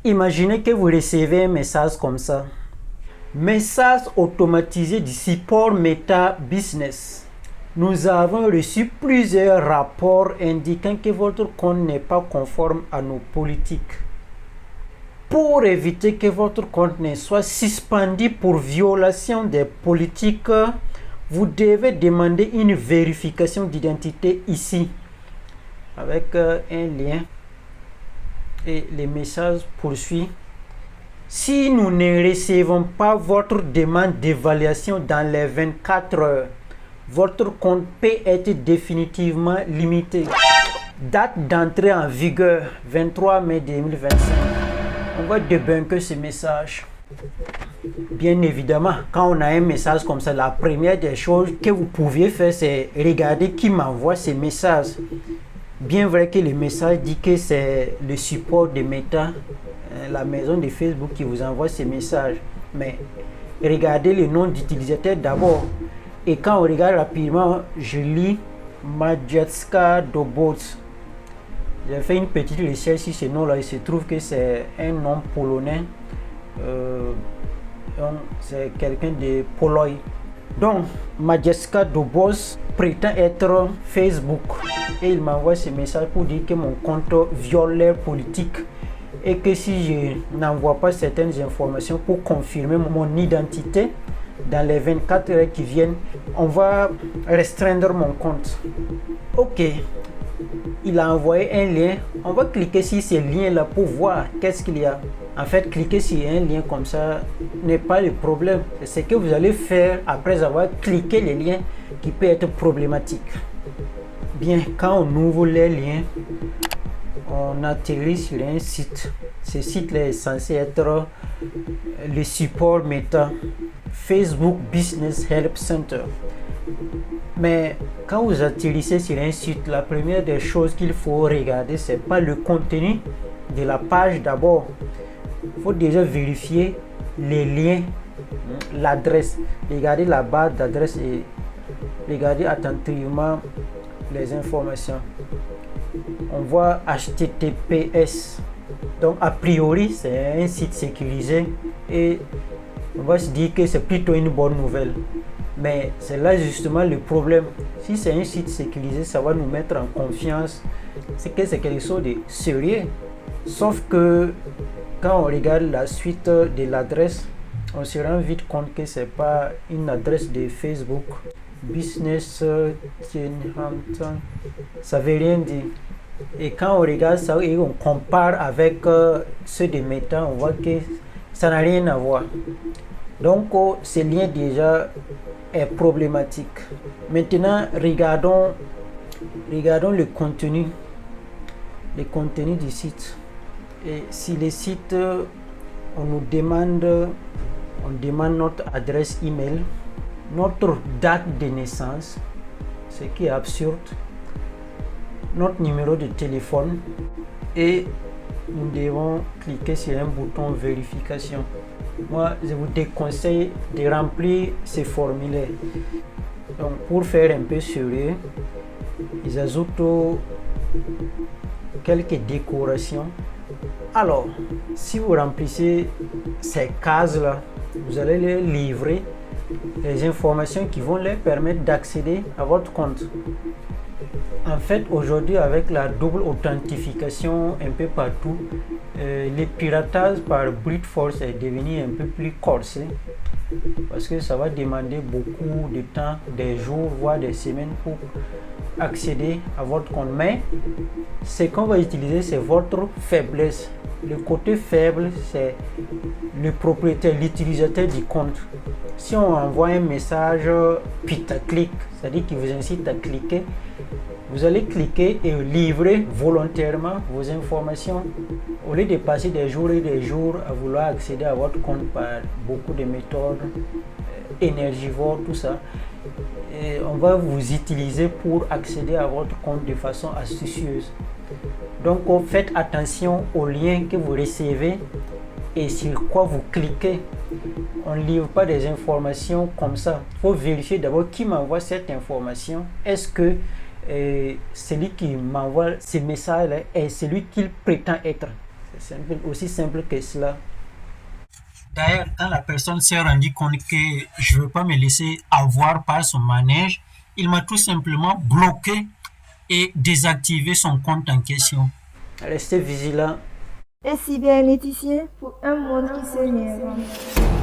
Imaginez que vous recevez un message comme ça. Message automatisé du support Meta Business. Nous avons reçu plusieurs rapports indiquant que votre compte n'est pas conforme à nos politiques. Pour éviter que votre compte ne soit suspendu pour violation des politiques, vous devez demander une vérification d'identité ici, avec un lien. Et le message poursuit. Si nous ne recevons pas votre demande d'évaluation dans les 24 heures, votre compte peut être définitivement limité. Date d'entrée en vigueur 23 mai 2025. On va débunker ce message. Bien évidemment, quand on a un message comme ça, la première des choses que vous pouviez faire, c'est regarder qui m'envoie ces messages. Bien vrai que le message dit que c'est le support de Meta, la maison de Facebook qui vous envoie ces messages. Mais regardez le nom d'utilisateur d'abord. Et quand on regarde rapidement, je lis Majewska Dobos. J'ai fait une petite recherche sur ce nom-là. Il se trouve que c'est un nom polonais. C'est quelqu'un de Pologne. Donc, Majewska Dobos prétend être Facebook. Et il m'envoie ce message pour dire que mon compte viole leur politique. Et que si je n'envoie pas certaines informations pour confirmer mon identité, dans les 24 heures qui viennent, on va restreindre mon compte. Ok, il a envoyé un lien. On va cliquer sur ce lien-là pour voir qu'est-ce qu'il y a. En fait, cliquer sur un lien comme ça n'est pas le problème. C'est ce que vous allez faire après avoir cliqué le lien qui peut être problématique. Bien, quand on ouvre les liens, on atterrit sur un site. Ce site-là est censé être le support Meta, Facebook Business Help Center. Mais quand vous atterrissez sur un site, la première des choses qu'il faut regarder, c'est pas le contenu de la page d'abord. Il faut déjà vérifier les liens, l'adresse. Regardez la barre d'adresse et regardez attentivement les informations. On voit HTTPS. Donc a priori c'est un site sécurisé et on va se dire que c'est plutôt une bonne nouvelle. Mais c'est là justement le problème. Si c'est un site sécurisé, ça va nous mettre en confiance. C'est que c'est quelque chose de sérieux. Sauf que quand on regarde la suite de l'adresse, on se rend vite compte que c'est pas une adresse de Facebook. Business ça veut rien dire. Et quand on regarde ça et on compare avec ceux de Meta, on voit que ça n'a rien à voir. Donc ce lien déjà est problématique. Maintenant, regardons le contenu du site. Et si le site, on demande notre adresse email, notre date de naissance, ce qui est absurde, notre numéro de téléphone et nous devons cliquer sur un bouton vérification. Moi, je vous déconseille de remplir ces formulaires. Donc, pour faire un peu sérieux, ils ajoutent quelques décorations. Alors, si vous remplissez ces cases-là, vous allez leur livrer les informations qui vont leur permettre d'accéder à votre compte. En fait, aujourd'hui, avec la double authentification un peu partout, le piratage par brute force est devenu un peu plus corsé parce que ça va demander beaucoup de temps, des jours, voire des semaines pour accéder à votre compte. Mais ce qu'on va utiliser, c'est votre faiblesse. Le côté faible, c'est le propriétaire, l'utilisateur du compte. Si on envoie un message putaclic, c'est-à-dire qui vous incite à cliquer, vous allez cliquer et livrer volontairement vos informations au lieu de passer des jours et des jours à vouloir accéder à votre compte par beaucoup de méthodes énergivores, tout ça. Et on va vous utiliser pour accéder à votre compte de façon astucieuse. Donc faites attention aux liens que vous recevez et sur quoi vous cliquez. On ne livre pas des informations comme ça. Il faut vérifier d'abord qui m'envoie cette information. Est-ce que celui qui m'envoie ces messages-là est celui qu'il prétend être? C'est aussi simple que cela. D'ailleurs, quand la personne s'est rendue compte que je ne veux pas me laisser avoir par son manège, il m'a tout simplement bloqué et désactivé son compte en question. Restez vigilant. Un cybernéticien pour un monde qui se réinvente.